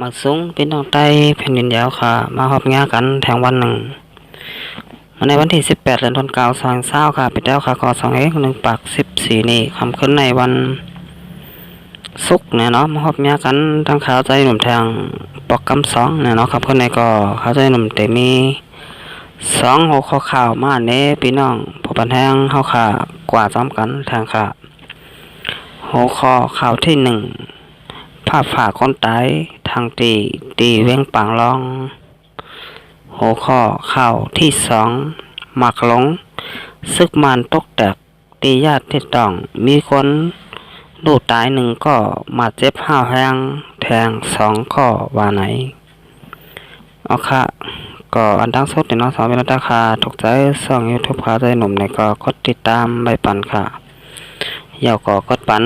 มาสูงเป็นน้องไต้แผ่นดินยาวค่ะมาหอบงากันแทงวันหนึ่งมาในวันที่18 เดือนธันวาคม2020ค่ะปิดแล้วค่ะก็1 ปาก 14นี่คำขึ้นในวันศุกร์เนี่ยเนาะมาหอบงากันทางขาวใจหนุ่มแทงปอกกำ2เนี่ยเนาะคำขึ้นในก็ขาวใจหนุ่มแต่มี2 หัวข้อข่าวมาเน้พี่น้องผู้บันแทงเฮาค่ะกว่าซ้อมกันทางค่ะหัวข้อข่าวที่1ภาพฝ่าคนตายทางตีเว้งปังลองหัวข้อข่าวที่2หมักหลงซึกมันตกแตกตีญาติที่ต้องมีคนลูกตาย1ก็มาเจ็บ5 แห้งแทง2ก็ว่าไหนเอาค่ะก็อันดังสุดในน้องสาวเป็นราคาถูกใจส่อง YouTube ขาใจหนุ่มในก็กดติดตามใบปันค่ะอย่าก็กดปัน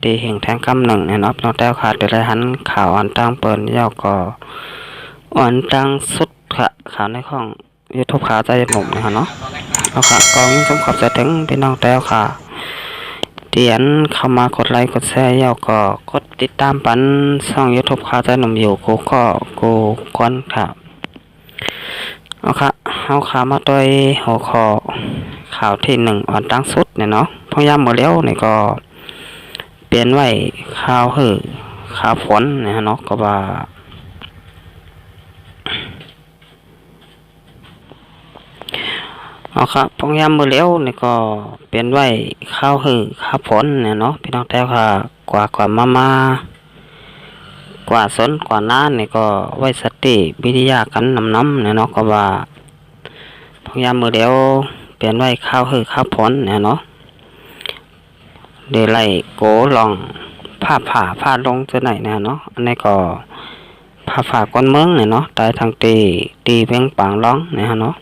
ตีแห่งแทงคำ1ในน้องน้องแต้วขาดเดี๋ยวได้หันข่าวอันตั้งเปิดย่าก็อันตั้งสุดค่ะข่าวในข้อง YouTube ขาใจหนุ่มนะคะเนาะเอาค่ะก็ยิ่งสมขอบใจถึงพี่น้องแต้วค่ะเตียนเข้ามากดไลค์กดแชร์ย่าก็กดติดตามปันช่อง YouTube ขาใจหนุ่มอยู่กูก็กูก้อนค่ะเอาค่ะเอาข่าวมาตัวหัวข้อข่าวที่1อันตั้งสุดเนี่ยเนาะพยายามหมดแล้วเนี่ยก็เปลี่ยนไว้ข่าวข่าวฝนเนี่ยเนาะก็ว่าเอาครับพยายามหมดแล้วเนี่ยก็เปลี่ยนไว้ข่าวข่าวฝนเนี่ยเนาะพี่น้องแต่ค่ะกว่ามา กว่าสนกว่าน้านนี่ก็ไว้สติวิทยากันน้ำเนี่ยเนาะก็ว่าพยายามมือเดียวเปลี่ยนไว้ข้าวข้าวผลเนี่ยเนาะเดี๋ยวไล่โกลองผ้าลงจะไหนเนี่ยเนาะอันนี้ก็ผ้าฝ่าก้นเมืองเนี่ยเนาะตายทางตีเพียงปางร้องเนี่ยเนาะ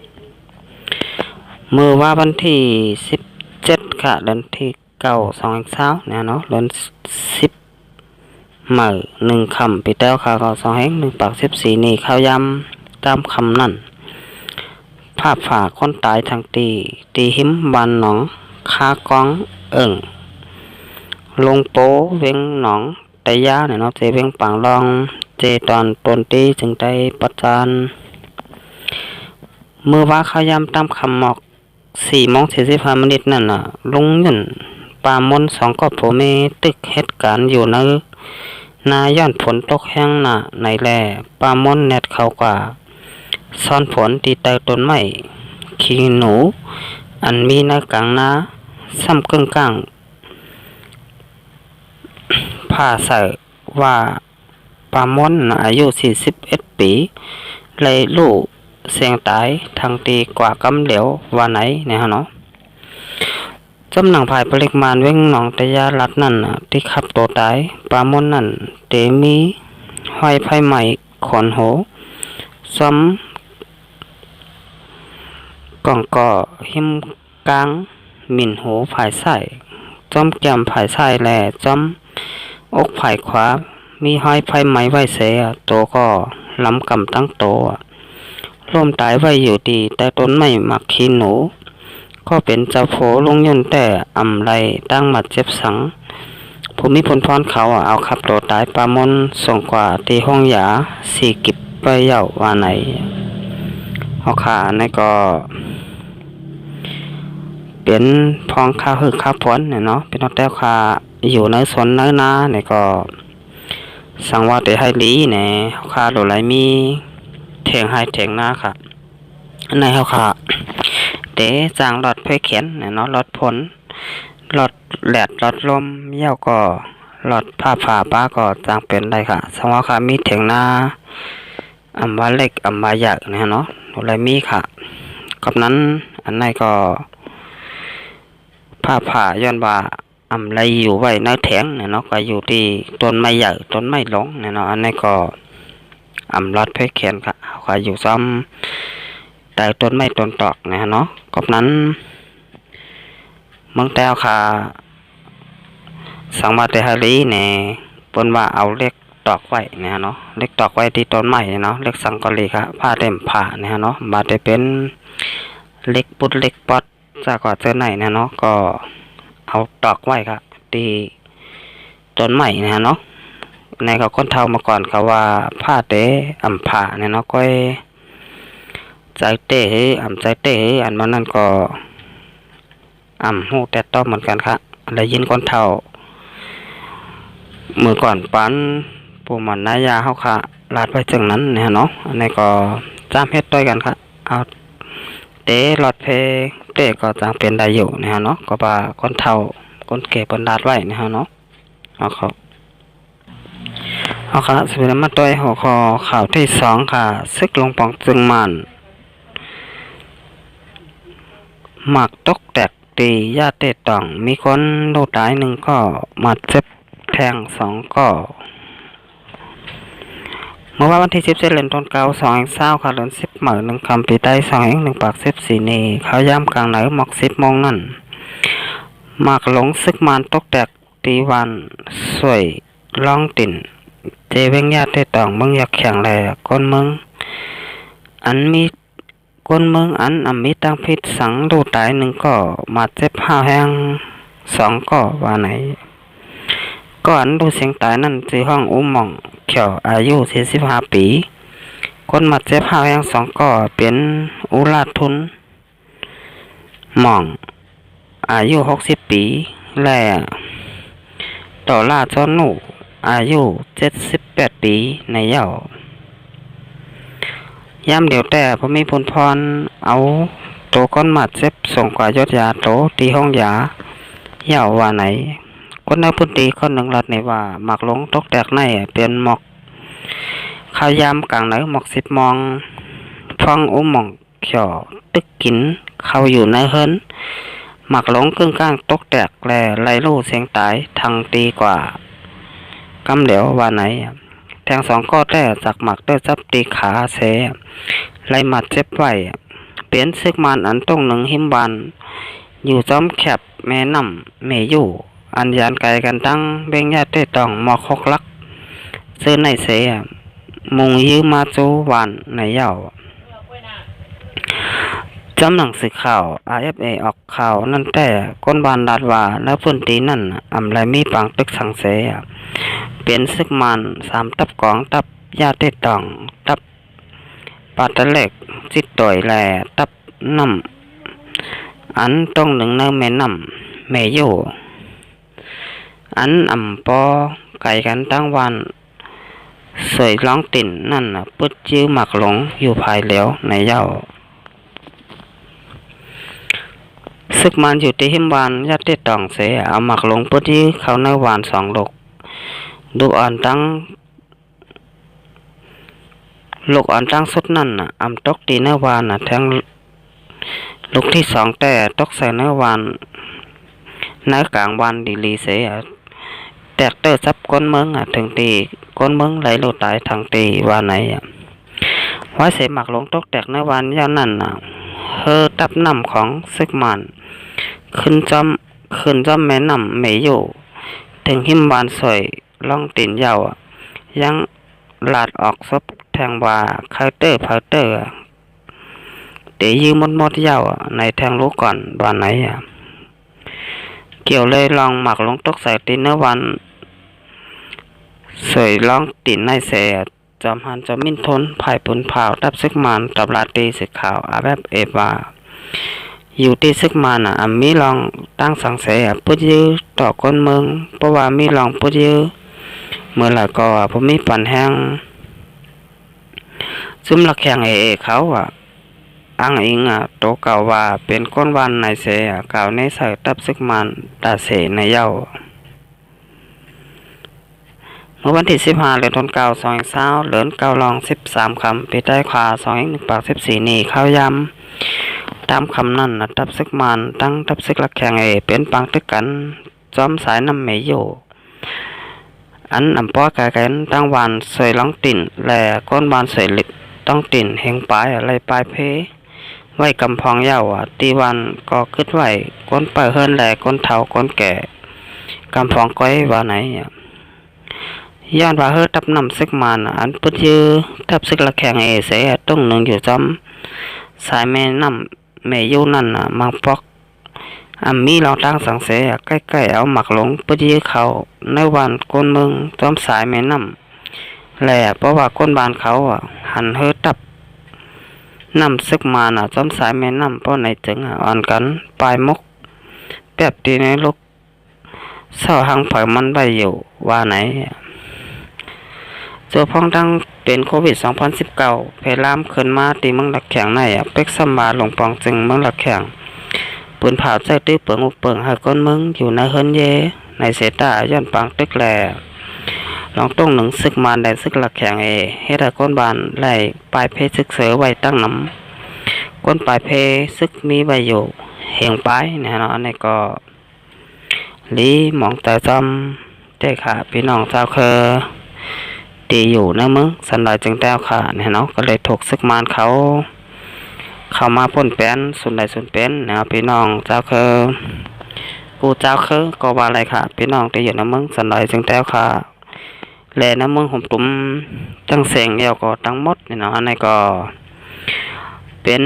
มือว่าวันที่17ค่ะเดือนที่9/2020เนี่ยเนาะเดือน10หมื่1 คำปีแต้วค่ะก็1 ปาก 14นี่ข้าวยำตามคำนั่นภาพฝ่าคนตายทางตีหิมบานหนองคากองลงโปเวงหนองแต่ยาเนี่ยเนาะเจเวงปังลองเจตอนตนตีจึงได้ประจานมือว่าข้าวยำตามคำหมอก4:45นั่นน่ะลงเงินปามน2ก็ผมมีตึกเหตุการณ์อยู่ในนาย้อนฝนตกแห้งหนาในแลปลามนแนดเข้ากว่าซ่อนฝนตีใต้ต้นไม้ขี้หนูอันมีในกลางนาซ้ำกึ่งกลางผ้าใส่ว่าปลามนอายุ41 ปีเลยลูกเสียงตายทางตีกว่ากำเหลวว่าไหนเนี่ยฮะเนาะจำหนังภายปริมาณเว้งหนองตะยาลัดนั่นที่ขับตัวตายปลามนนั่นเตมีห้อยไผ่ใหม่ขอนโหซ้ำกล่องก่อหิมกลางหมิ่นหูผายใส่จอมแก้มผายใส่แหล่จอมอกผายขวามีห้อยไผ่ไม้ไว้เสียตัวก็ล้ำกำตั้งโตร่มตายไว้อยู่ดีแต่ต้นไม้หมักขี้หนูก็เป็นเจ้าโผลงยนแต่อำไรตั้งหมัดเจ็บสังภูมิพลพรเขาเอาขับตัวตายปามนส่งกว่าตีห้องยาสี่กิบไปเย่าว่าไหนเอาขาในก็เป็นพองข้าวข้าวผลเนี่ยเนาะเป็นนอแต้วคาอยู่ในสวนในนาเนี่ยก็สังว่าแต่ให้ลีเนี่ยเขาคาโดไรมีเถียงให้เถียงนาค่ะอันไหนเขาขาเตะจางหลอดไฟเข็นเนี่ยเนาะหลอดผลหลอดแหลดหลอดลมเยี่ยวก็หลอดผ้าป้าก็จางเป็นได้ค่ะสมมติค่ะมีเถียงนาอัมวาเล็กอัมวาใหญ่เนี่ยเนาะอะไรมีค่ะกับนั้นอันไหนก็ผ้าย้อนว่าอำไรอยู่ไว้ในแถงเนี่ยเนาะก็อยู่ที่ต้นไม้ใหญ่ต้นไม้หลงเนี่ยเนาะอันนี้ก็อำรอดไฟเข็นค่ะก็อยู่ซ้ำแต่ต้นไม้ต้นตอกเนี่ยเนาะกับนั้นเมืองแต้วค่ะสังมาเตฮารีเนี่ยปนว่าเอาเล็กตอกไว้เนี่ยเนาะเล็กตอกไว้ที่ต้นไม้เนาะเล็กสังกะรีค่ะผ้าเต็มผ้าเนี่ยเนาะมาได้เป็นเล็กปุดเล็กปอดจากก่อเจอไหนเนี่ยเนาะก็เอาตอกไว้ครับที่ต้นไม้เนี่ยเนาะ ในเขาคนเฒ่ามาก่อนเขาว่าผ้าเตอำผ้าเนี่ยเนาะก้อยใจเต้ใจเต้อันมันนั่นก็ฮู้แต่ต้องเหมือนกันครับได้ยินคนเฒ่ามือก่อนปันปู่มันนายาเฮาค่ะลาดไว้จังนั้นเนี่ยเนาะอันนี้ก็จ้ามเฮ็ดด้วยกันครับเอาเตะหลอดเพเตะก็จางเป็นได้อยู่เนี่ยเนาะก็ว่าคนเฒ่าคนแก่เพิ่นลาดไว้เนี่ยเนาะเอาค่ะสิเป็นมาต้อยหัวข้อข่าวที่2ค่ะซึกลงปองจึงมันหมักตกแตกตีญาติเตต้องมีคนโดนตาย1ก็มาเจ็บแทง2ก็เมื่อวันที่17เดือนธันวาคม2020ค่ะเดือน10มื้อ1ค่ำปีใต้21ปาก14นี้เขาย่ำกลางไหนหมอก10โมงนั่นหมักหลงซึกมันตกแตกตีวันสวยล่องติ่นเจเวงญาติเตต้องมึงอยากแข่งแลก้นมึงอันมีก้นเมืองอันมีตั้งพิษสังดูตาย1ก็มาเจ็บ5แห้ง2ก็ว่าไหนก็อันดูเสียงตายนั่นที่ห้องอุ้มหม่องเขียวอายุ45ปีคนมาเจ็บ5แห้ง2ก็เป็นอุลาทุนหม่องอายุ60ปีและต่อลาจอนูอายุ78ปีในเยาย่ำเดียวแต่พอมีผลพรเอาตัวก้นหมัดเจ็บส่งกว่ายศยาโตตีห้องยาเย่าว่าไหนคนในพื้นที่คนหนึ่งรัดในว่าหมักลงตกแตกในเป็นหมอกข้าวยำกลางไหนหมอก10 มองฟังอุ้มหมองเขียวตึกกินเข้าอยู่ในเฮิรนหมักลงครึ่งกลางตกแตกแลไล่ลู่เสียงตายทางตีกว่ากำเหลวว่าไหนแทง2ก็แต่จากหมักได้จับตีขาเสไล่หมัดเจ็บไว้เปลี่ยนซึกมันอันต้อง1หิมบานอยู่จอมแคบแม่น้ำแม่อยู่อันยานไกลกันตั้งเบ่งญาติต้องหมอก6ลักซื้อในเสมุงยื้อมาจูวันในเย้าจำหนังสือข่าว RFA ออกข่าวนั่นแต่ก้นบานลาดว่าแล้วพื้นที่นั่นไรมีปังตึกสังเสเป็นซึกมัน3ตับกองตับญาติต้องตับปาตะเล็กจิตต่อยแลตับน้ำอันต้อง1ในแม่น้ำแม่อยู่อันปอไก่กันตั้งวันสวยร้องติ่นนั่นปึ๊ดจิ้วหมักหลงอยู่ภายเหลียวในเย้าซึกมันอยู่ที่หิมวานญาติต้องเสเอาหมักหลงปึ๊ดจิ้วเขาในวาน2 ลูกลูกอ่อนตั้งสุดนั่นตกตีเนื้อวานแทงลูกที่2แต่ตกใส่เนื้อวานเนื้อกลางวานดีลีเสแตกเตอร์ซับก้นเมืองถึงตีก้นเมืองไหลโลตายทางตีว่าไหนไว้เสหมักลงตกแตกเนื้อวานยาวนั่นเฮอตับน้ำของซึกมันขึ้นจอมแม่น้ำไม่อยู่ถึงหิมบานสวยล่องตีนยาวยังลาดออกซบแทงว่าเคาน์เตอร์เดี๋ยวยืมดยาวในแทงลูกก่อนว่าไหนเกี่ยวเลยลองหมักลงตกใส่ตีนเนื้อวันสวยลองตีนในเสจอมหันจอมมินทนภายปุนเผาตับซึกมันตับลาตีสึกขาวแบบเอวาอยู่ที่ซึกมันมีลองตั้งสังเสพุทธยื้อต่อก้นเมืองเพราะว่ามีลองพุทธยื้อเมื่อไหร่ก็ผมมีปั่นแห้งซึมหลักแข่งเขาอ้างอิงโตเก่าว่าเป็นก้นวันในเสเก่าในใส่ตับซึกมันตาเสในเย้าเมื่อวันที่15เดือนธันวาคม2020เหลือน9ลอง13คำปีใต้ขวา21ปาก14นี้เข้ายำตามคำนั้นตับซึกมันตั้งตับซึกหลักแข่งเป็นปังตึกกันจอมสายน้ำเมยอยู่อันป้อกายกันตั้งวันสวยล้องติ่นและก้นบานสวยลิต้องติ่นเฮงปลายอะไรปลายเพไว้กำพองเย้าตีวันก็คึดไว้ก้นเปิดเฮิรนแหล่ก้นเฒ่าก้นแก่กำพองก้อยว่าไหนย้อนว่าเฮอตับน้ำซึกมันอันพุทยือตับซึกละแข่งเสต้อง1อยู่จอมสายแม่น้ำแม่อยู่นั่นมังปอก มีลองตั้งสังเสใกล้ๆเอาหมักหลงปยื้อเขาในวันก้นเมืองต้อมสายแม่น้ำแหล่เพราะว่าก้นบานเขาหันเฮอตับน้ำซึกมาต้อมสายแม่น้ำเพราะในจึงอ่อนกันปลายมกแป๊บตีในลูกเศร้าหังเผยมันใบอยู่ว่าไหนเจอพ้องตั้งเป็นโควิด2019เพลามขึ้นมาตีเมืองหลักแข็งในเป็กซัมบาหลงปองจึงเมืองหลักแข็งปืนเผาใจตื้อเปิงอุเปิงหาก้นเมืองอยู่ในเฮินเยในเสตาย้อนปังตึกแหล่ลองต้องหนึ่งซึกมานได้ซึกหลักแข็งให้ได้ก้นบานไล่ปลายเพซึกเสือไว้ตั้งน้ำก้นปลายเพซึกมีใบอยู่เหียงปลายเนี่ยเนาะอันนี้ก็ลีหมองแต่จำเจ้ค่ะพี่น้องเจ้าเคอตีอยู่นะมึงสันดอยจึงแต้วค่ะเนี่ยเนาะก็เลยถูกซึกมานเขาเข้ามาพ่นแป้นส่วนใดส่วนเป็นนะพี่น้องเจ้าเคอกูเจ้าเคอก็ว่าอะไรค่ะพี่น้องตีอยู่นะมึงสันดอยจึงแต้วค่ะแลนะมึงผมตุ้มตั้งเสียงเดียวก็ตั้งมดเนี่ยเนาะอันนี้ก็เป็น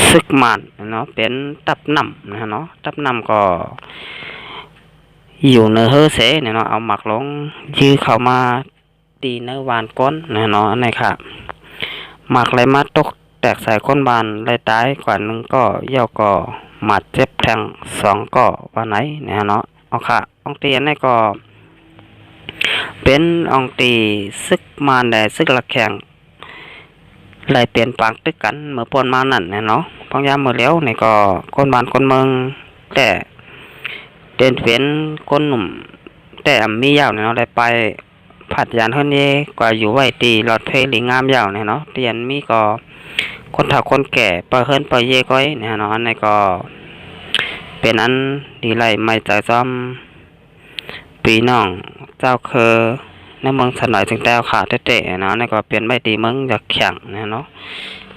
ซึกมานเนาะเป็นตับนำนะเนาะตับนำก็อยู่เนื้อเฮอเสเนี่ยเนาะเอาหมักลงยื้อเข้ามาตีเนื้อวานก้นนะเนาะอันนี้ค่ะหมักไรมาตกแตกใส่ก้นบานไรตายกว่านึงก็เย่าก็หมัดเจ็บแทง2ก็ว่าไหนเนี่ยเนาะเอาค่ะองตีอันนี้ก็เป็นองตีซึกมานได้ซึกหลักแข่งไหลเปลี่ยนปังตึกกันเมื่อปนมานั่นเนาะพองยามเมื่อแล้วนี่ก็คนบ้านคนเมืองแต่เดินเป็นคนหนุ่มแต่มียาวเนาะได้ไปผัดยานเฮือนเยกว่าอยู่ไว้ตีหลอดเพลิงามยาวเนาะเตียนมีก็คนเฒ่าคนแก่เปิดเฮือนเปิดเยก้อยเนาะอันนี้ก็เป็นอันดีไหลไม่ใจซ้อมปีน้องเจ้าเคอในเมืองสนอยจึงแต้วขาเตะๆเนาะนี่ก็เปลี่ยนไม่ตีเมืองอยากแข่งเนาะ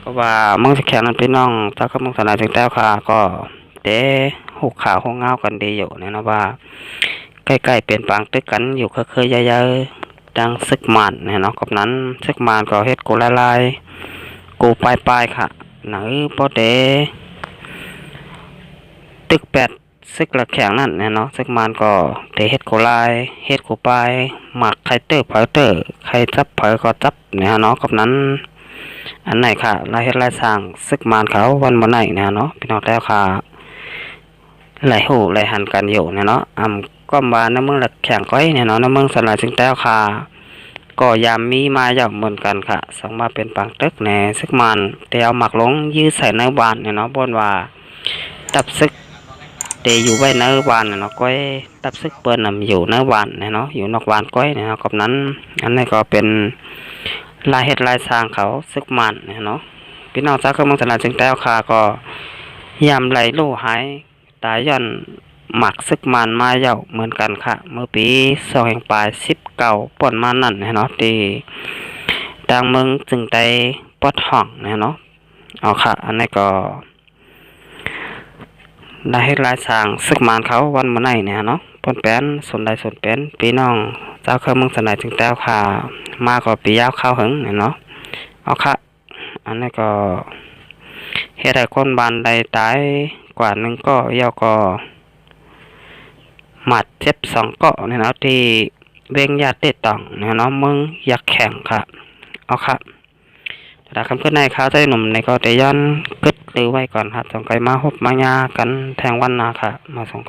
ก็ว่าเมืองจะแข่งนั้นพี่น้องเจ้าก็เมืองสนอยจึงแต้วขาก็เตะหุกขาวหงเงากันดีอยู่เนาะว่าใกล้ๆเปลี่ยนปางตึกกันอยู่เคยๆเยอะๆดังซึกมานเนาะกับนั้นซึกมานก็เฮ็ดกูละลายกูปลายค่ะหนังพอเตะตึกซึกหลักแข็งนั่นเนาะซึกมานก็เตะเฮ็ดโคลายเฮ็ดโคปายหมักไข่เตอร์เผาเตอร์ไข่จับเผาก็จับเนาะกับนั้นอันไหนค่ะลายเฮ็ดลายสร้างซึกมานเขาวันบ่ไหนเนาะพี่น้องแล้วค่ะหลายหูหลายหันกันอยู่เนาะก็มาในเมืองหลักแข็งก้อยเนาะในเมืองสลายจึงแต้วค่ะก็ยามมีมาอย่างเหมือนกันค่ะสังมาเป็นปังตึกในซึกมานเตะเอาหมักลงยื้อใส่ในบ้านเนาะบนว่าตับซึกเตอยู่ไว้ในบ้านเนาะก้อยตับซึกเปิ้นอยู่ในบ้านเนาะอยู่นอกบ้านก้อยเนาะกับนั้นอันนี้ก็เป็นลายเฮ็ดลายสร้างเขาซึกมันเนาะพี่น้องจากเมืองสนามจึงแต้วคาก็ยามไหลลู่หายตายย่อนหมักซึกมันมาเย่าเหมือนกันค่ะเมื่อปี2019ป่นมานั่นเนาะที่ดังเมืองจึงได้ปอดห้องเนาะเอาค่ะอันนี้ก็ได้ให้ลายสร้างซึกมานเขาวันมื้อไหนเนาะปนแป้นสนใดสนเป็นพี่น้องเจ้าเคยเมืองสนามจึงแต้วคามาก็ปียาวเข้าหึงเนาะเอาค่ะอันนี้ก็เฮ็ดให้คนบ้านใดตายกว่านึงก็เย่าก็หมัดเจ็บ2ก็เนาะที่เวงญาติตองเนาะมึงอยากแข่งค่ะเอาค่ะแต่คำพูดในข้าวใจหนุ่มในก็ได้ย้อนกึดหรือไว้ก่อนครับต้องไปมาพบมายากันแทงวันนาค่ะมาส่ง